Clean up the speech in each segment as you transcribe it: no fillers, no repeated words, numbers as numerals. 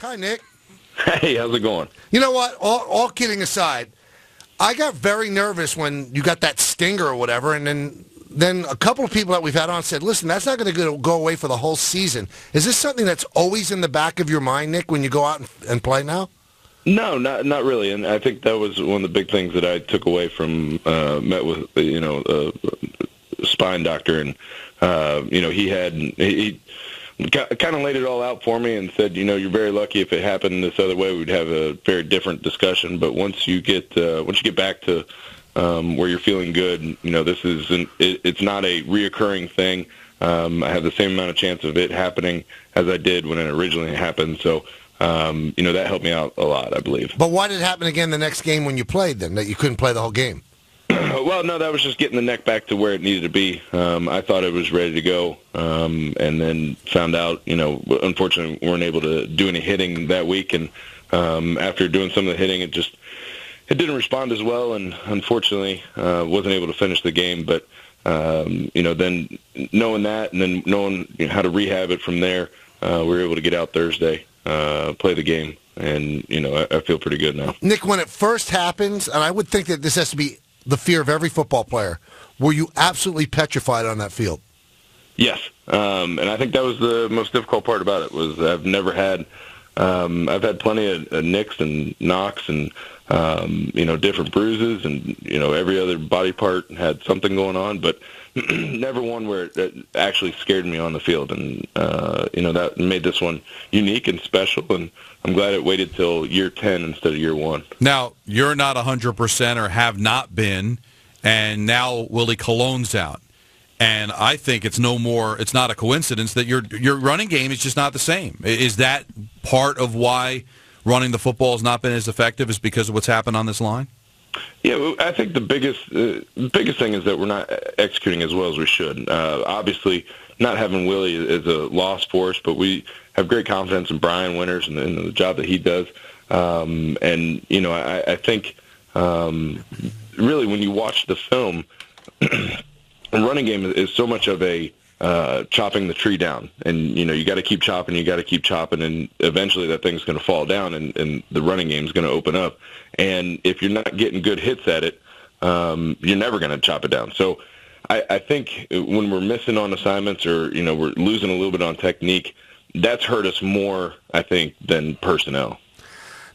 Hi, Nick. Hey, how's it going? You know what? All kidding aside, I got very nervous when you got that stinger or whatever, and then a couple of people that we've had on said, listen, that's not going to go away for the whole season. Is this something that's always in the back of your mind, Nick, when you go out and play now? No, not really. And I think that was one of the big things that I took away from, met with, a spine doctor, and, he kind of laid it all out for me and said, you're very lucky. If it happened this other way, we'd have a very different discussion. But once you get back to where you're feeling good, it's not a reoccurring thing. I have the same amount of chance of it happening as I did when it originally happened. So, that helped me out a lot, I believe. But why did it happen again the next game when you played then, that you couldn't play the whole game? Well, no, that was just getting the neck back to where it needed to be. I thought it was ready to go, and then found out, unfortunately, we weren't able to do any hitting that week. And after doing some of the hitting, it didn't respond as well, and unfortunately, wasn't able to finish the game. But then knowing that, and then knowing how to rehab it from there, we were able to get out Thursday, play the game, and I feel pretty good now. Nick, when it first happens, and I would think that this has to be the fear of every football player, were you absolutely petrified on that field? Yes, and I think that was the most difficult part about it. Was I've had plenty of nicks and knocks and different bruises, and every other body part had something going on, but never one where it actually scared me on the field. And that made this one unique and special, and I'm glad it waited till year 10 instead of year 1. Now, you're not 100% or have not been, and now Willie Colon's out. And I think it's not a coincidence that your running game is just not the same. Is that part of why running the football has not been as effective, is because of what's happened on this line? Yeah, I think the biggest thing is that we're not executing as well as we should. Obviously, not having Willie is a loss for us, but we have great confidence in Brian Winters and the job that he does. I think really when you watch the film, the running game is so much of a chopping the tree down, and you got to keep chopping, and eventually that thing's going to fall down, and the running game is going to open up. And if you're not getting good hits at it, you're never going to chop it down. So I think when we're missing on assignments, or we're losing a little bit on technique, that's hurt us more, I think, than personnel.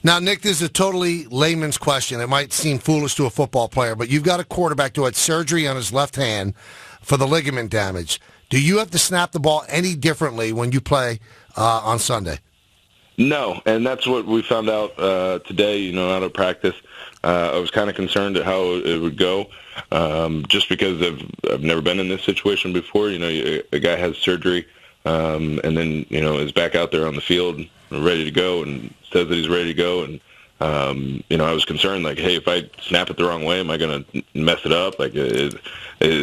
Now, Nick, this is a totally layman's question. It might seem foolish to a football player, but you've got a quarterback who had surgery on his left hand for the ligament damage. Do you have to snap the ball any differently when you play on Sunday? No, and that's what we found out today, out of practice. I was kind of concerned at how it would go, just because I've never been in this situation before. A guy has surgery, and then, is back out there on the field ready to go and says that he's ready to go. And, I was concerned, like, hey, if I snap it the wrong way, am I going to mess it up? Like, is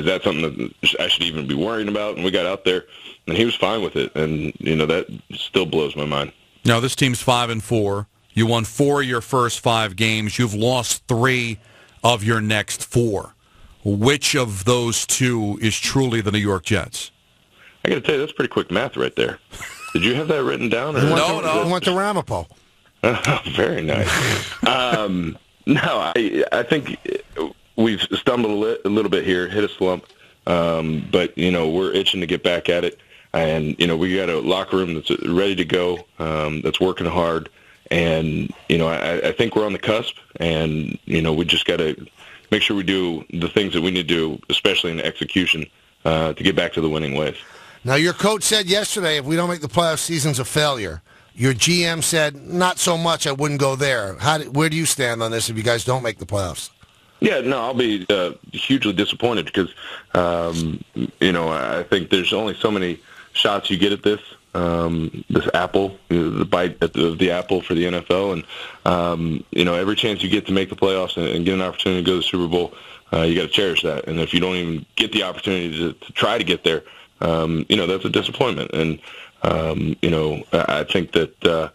that something that I should even be worrying about? And we got out there, and he was fine with it. And, that still blows my mind. Now, this team's 5-4. You won 4 of your first 5 games. You've lost 3 of your next 4. Which of those 2 is truly the New York Jets? I got to tell you, that's pretty quick math right there. Did you have that written down? Or No. Went to Ramapo. Very nice. I think we've stumbled a little bit here, hit a slump, but we're itching to get back at it, and we got a locker room that's ready to go, that's working hard, and I think we're on the cusp, and we just got to make sure we do the things that we need to do, especially in the execution, to get back to the winning ways. Now, your coach said yesterday, if we don't make the playoff, season's a failure. Your GM said, not so much, I wouldn't go there. Where do you stand on this if you guys don't make the playoffs? Yeah, no, I'll be hugely disappointed because, I think there's only so many shots you get at this apple, the bite of the apple for the NFL. And, every chance you get to make the playoffs and get an opportunity to go to the Super Bowl, you got to cherish that. And if you don't even get the opportunity to try to get there, that's a disappointment. And, I think that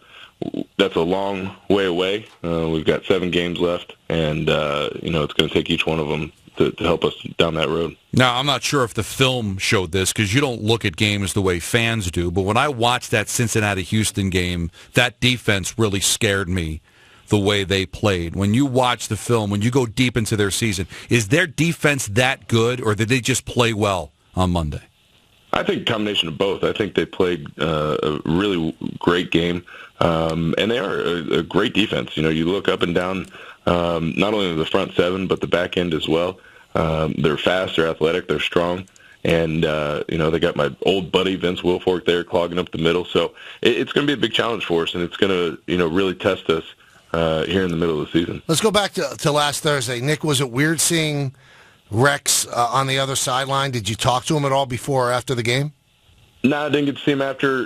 that's a long way away. We've got 7 games left, and, it's going to take each one of them to help us down that road. Now, I'm not sure if the film showed this because you don't look at games the way fans do, but when I watched that Cincinnati-Houston game, that defense really scared me the way they played. When you watch the film, when you go deep into their season, is their defense that good, or did they just play well on Monday? I think a combination of both. I think they played a really great game, and they are a great defense. You know, you look up and down, not only the front seven, but the back end as well. They're fast, they're athletic, they're strong, and, you know, they got my old buddy Vince Wilfork there clogging up the middle. So it's going to be a big challenge for us, and it's going to, you know, really test us here in the middle of the season. Let's go back to last Thursday. Nick, was it weird seeing Rex on the other sideline? Did you talk to him at all before or after the game? No, I didn't get to see him after.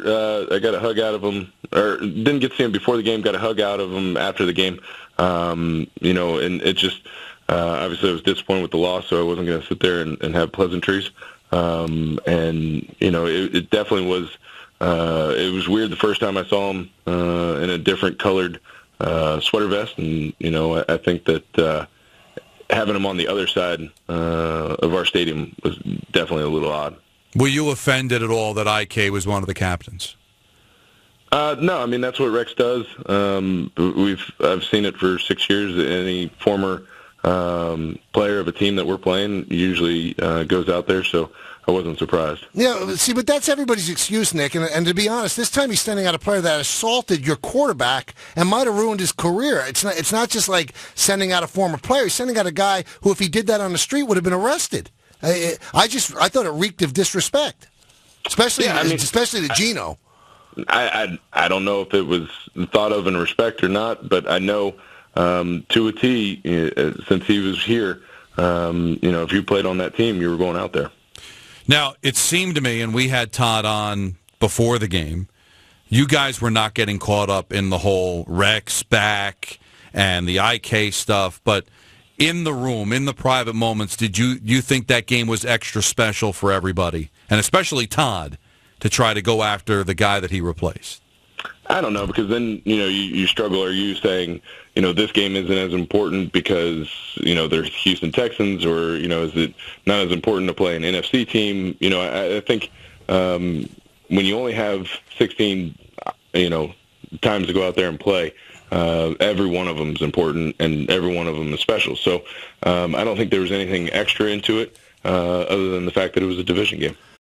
I got a hug out of him, or didn't get to see him before the game, got a hug out of him after the game. You know, and it just, obviously I was disappointed with the loss, so I wasn't going to sit there and have pleasantries. And, you know, it definitely was, it was weird the first time I saw him in a different colored sweater vest, and, you know, I think that having him on the other side of our stadium was definitely a little odd. Were you offended at all that IK was one of the captains? No, I mean, that's what Rex does. I've seen it for 6 years. Any former player of a team that we're playing usually goes out there, so I wasn't surprised. Yeah, see, but that's everybody's excuse, Nick. And to be honest, this time he's sending out a player that assaulted your quarterback and might have ruined his career. It's not just like sending out a former player. He's sending out a guy who, if he did that on the street, would have been arrested. I thought it reeked of disrespect, especially to Gino. I don't know if it was thought of in respect or not, but I know to a T, since he was here, you know, if you played on that team, you were going out there. Now, it seemed to me, and we had Todd on before the game, you guys were not getting caught up in the whole Rex back and the IK stuff, but in the room, in the private moments, did you think that game was extra special for everybody, and especially Todd, to try to go after the guy that he replaced? I don't know, because then, you know, you struggle. Are you saying, you know, this game isn't as important because, you know, they're Houston Texans, or, you know, is it not as important to play an NFC team? You know, I think when you only have 16, you know, times to go out there and play, every one of them is important and every one of them is special. So I don't think there was anything extra into it other than the fact that it was a division game.